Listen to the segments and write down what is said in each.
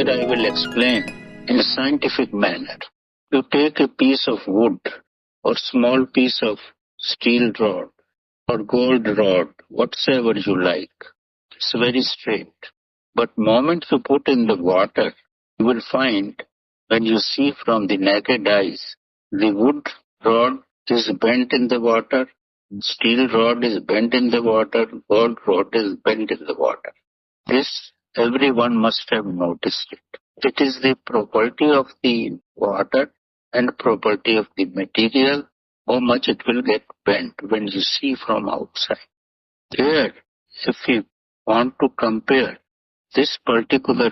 Here I will explain in a scientific manner. You take a piece of wood or small piece of steel rod or gold rod, whatsoever you like. It's very straight. But moment you put in the water, you will find when you see from the naked eyes, the wood rod is bent in the water, steel rod is bent in the water, gold rod is bent in the water. This everyone must have noticed it. It is the property of the water and property of the material, how much it will get bent when you see from outside. Here, if we want to compare this particular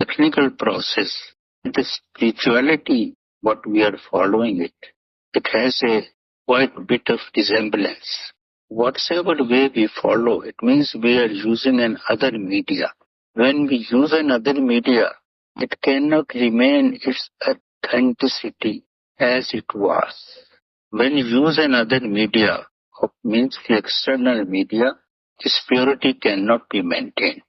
technical process with the spirituality, what we are following it has a quite bit of resemblance. Whatsoever way we follow, it means we are using another media. When we use another media, it cannot remain its authenticity as it was. When you use another media, means the external media, its purity cannot be maintained.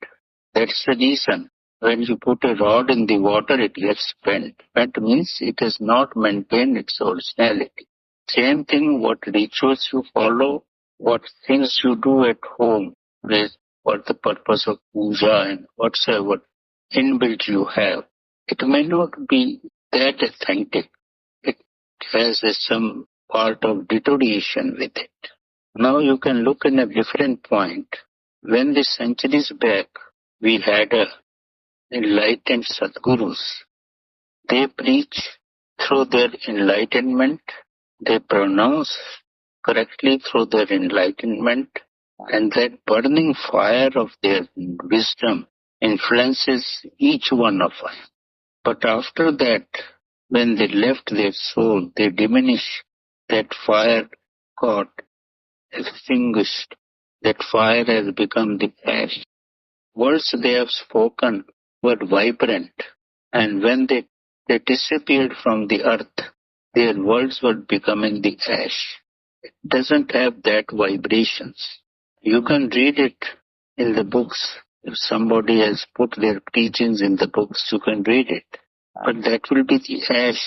That's the reason when you put a rod in the water, it gets bent. Bent means it has not maintained its originality. Same thing, what rituals you follow, what things you do at home, for the purpose of puja and whatsoever inbuilt you have, it may not be that authentic. It has some part of deterioration with it. Now you can look in a different point. When the centuries back we had enlightened Sadgurus, they preach through their enlightenment, they pronounce correctly through their enlightenment, and that burning fire of their wisdom influences each one of us. But after that, when they left their soul, they diminish. That fire got extinguished. That fire has become the ash. Words they have spoken were vibrant, and when they disappeared from the earth, their words were becoming the ash. It doesn't have that vibrations. You can read it in the books. If somebody has put their teachings in the books, you can read it. But that will be the ash.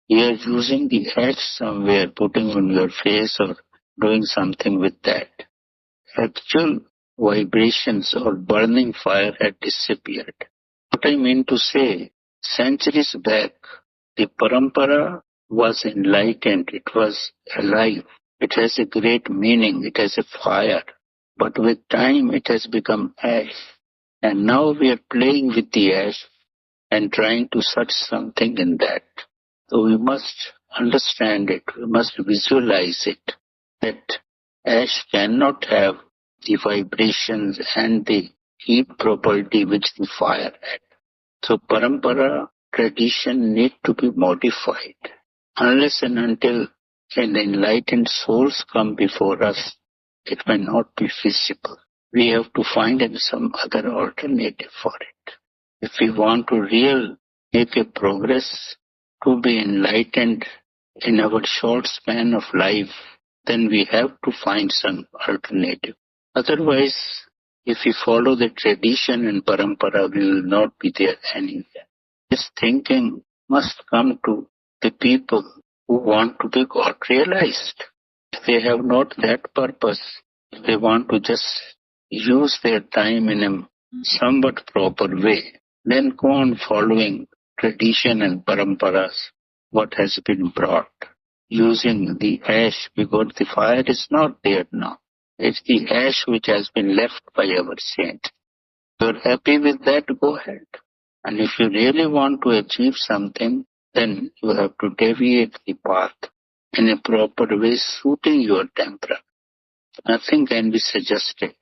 You are using the ash somewhere, putting on your face or doing something with that. Actual vibrations or burning fire had disappeared. What I mean to say, centuries back, the Parampara was enlightened. It was alive. It has a great meaning. It has a fire. But with time, it has become ash. And now we are playing with the ash and trying to search something in that. So we must understand it. We must visualize it. That ash cannot have the vibrations and the heat property which the fire had. So Parampara tradition need to be modified. Unless and until an enlightened souls come before us, it may not be feasible. We have to find some other alternative for it. If we want to make a progress to be enlightened in our short span of life, then we have to find some alternative. Otherwise, if we follow the tradition and parampara, we will not be there anywhere. This thinking must come to the people who want to be God realized. If they have not that purpose, if they want to just use their time in a somewhat proper way, then go on following tradition and paramparas, what has been brought, using the ash, because the fire is not there now. It's the ash which has been left by our saint. If you're happy with that, go ahead. And if you really want to achieve something, then you have to deviate the path in a proper way, suiting your temperament. Nothing can be suggested.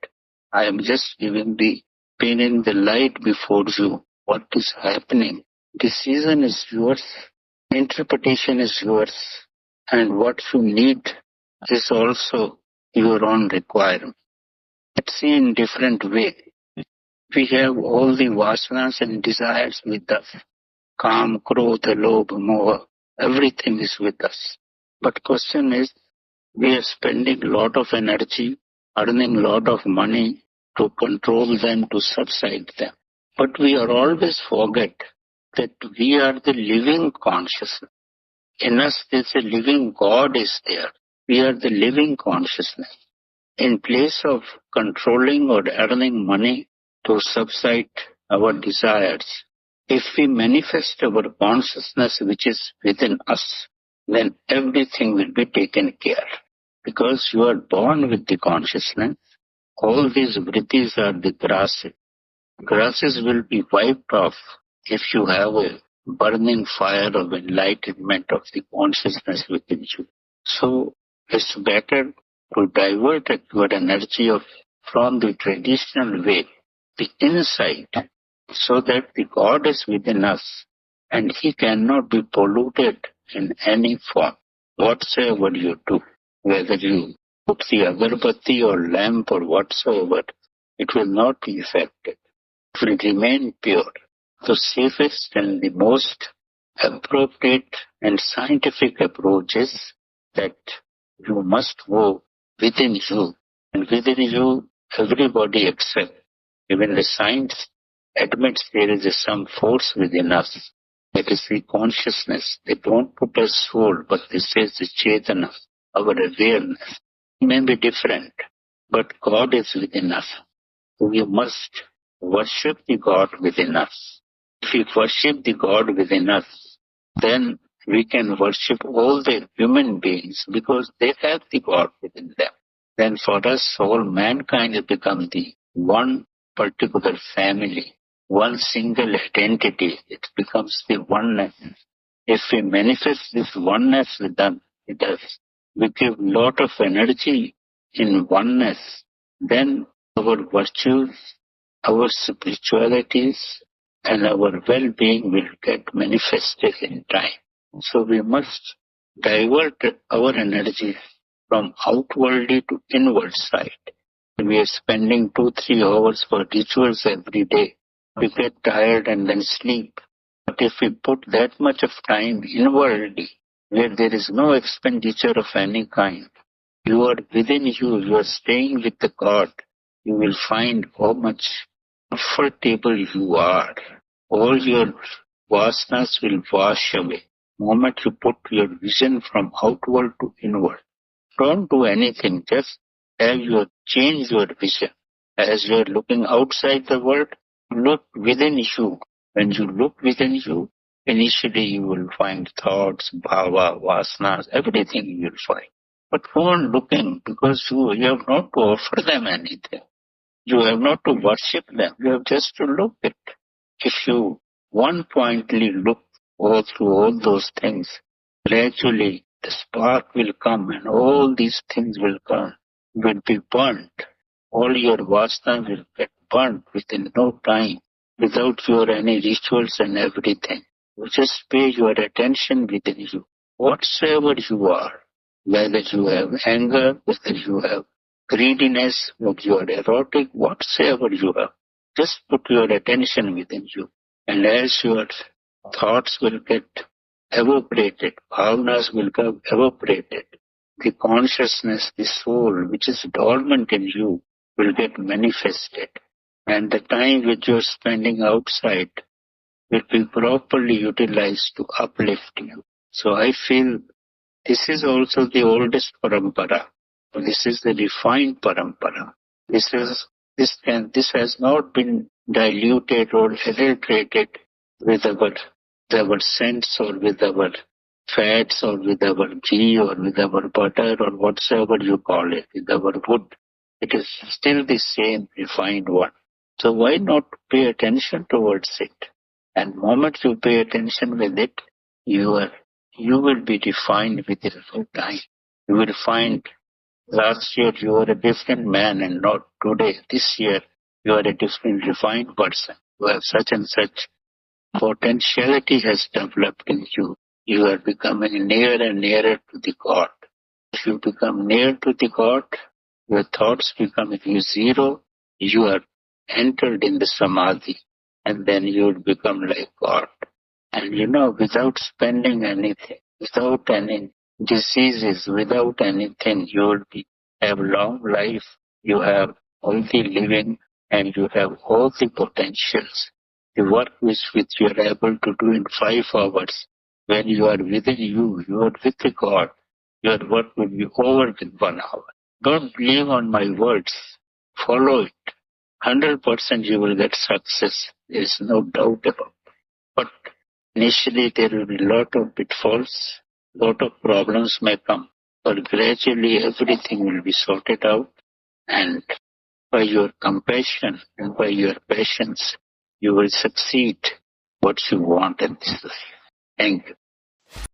I am just painting the light before you. What is happening? Decision is yours. Interpretation is yours. And what you need is also your own requirement. Let's see in different way. We have all the vasanas and desires with us. Kam, Krodha, Lobha, Moha, everything is with us. But question is, we are spending a lot of energy, earning a lot of money to control them, to subside them. But we are always forget that we are the living consciousness. In us, there's a living God is there. We are the living consciousness. In place of controlling or earning money to subside our desires, if we manifest our consciousness which is within us, then everything will be taken care. Because you are born with the consciousness, all these vrittis are the grasses. Grasses will be wiped off if you have a burning fire of enlightenment of the consciousness within you. So it's better to divert your energy from the traditional way, the inside, so that the God is within us and He cannot be polluted in any form whatsoever you do. Whether you put the agarbatti or lamp or whatsoever, it will not be affected. It will remain pure. The safest and the most appropriate and scientific approach is that you must go within you. And within you, everybody accepts. Even the science admits there is some force within us. That is the consciousness. They don't put a soul, but they say the chetana, our awareness. It may be different, but God is within us. We must worship the God within us. If we worship the God within us, then we can worship all the human beings because they have the God within them. Then for us, all mankind has become the one particular family, one single identity. It becomes the oneness. If we manifest this oneness with us, we give lot of energy in oneness, then our virtues, our spiritualities, and our well-being will get manifested in time. So we must divert our energy from outwardly to inward side. We are spending 2-3 hours for rituals every day. We get tired and then sleep. But if we put that much of time inwardly, where there is no expenditure of any kind, you are within you, you are staying with the God, you will find how much comfortable you are. All your vasanas will wash away. The moment you put your vision from outward to inward, don't do anything, just change your vision. As you are looking outside the world, look within you. When you look within you, initially you will find thoughts, bhava, vasanas, everything you will find. But go on looking, because you have not to offer them anything. You have not to worship them. You have just to look at it. If you one-pointedly look through all those things, gradually the spark will come and all these things will be burnt. All your vasana will get burnt within no time, without your any rituals and everything. You just pay your attention within you. Whatsoever you are, whether you have anger, whether you have greediness, whether you are erotic, whatsoever you have, just put your attention within you. And as your thoughts will get evaporated, bhavanas will get evaporated, the consciousness, the soul, which is dormant in you, will get manifested. And the time which you are spending outside will be properly utilized to uplift you. So I feel this is also the oldest parampara. This is the refined parampara. This has not been diluted or adulterated with our scents or with our fats or with our ghee or with our butter or whatsoever you call it, with our wood. It is still the same refined one. So why not pay attention towards it? And the moment you pay attention with it, you will be refined within no time. You will find last year you were a different man and not today. This year you are a different refined person. You have such and such potentiality has developed in you. You are becoming nearer and nearer to the God. If you become near to the God, your thoughts become, if you zero, you are entered in the samadhi, and then you will become like God. And without spending anything, without any diseases, without anything, you will have long life, you have healthy living, and you have all the potentials. The work which you are able to do in 5 hours, when you are within you, you are with the God, your work will be over in 1 hour. Don't believe on my words. Follow it. 100% you will get success. There is no doubt about it. But initially there will be a lot of pitfalls, lot of problems may come. But gradually everything will be sorted out, and by your compassion and by your patience, you will succeed what you want in this life. Thank you.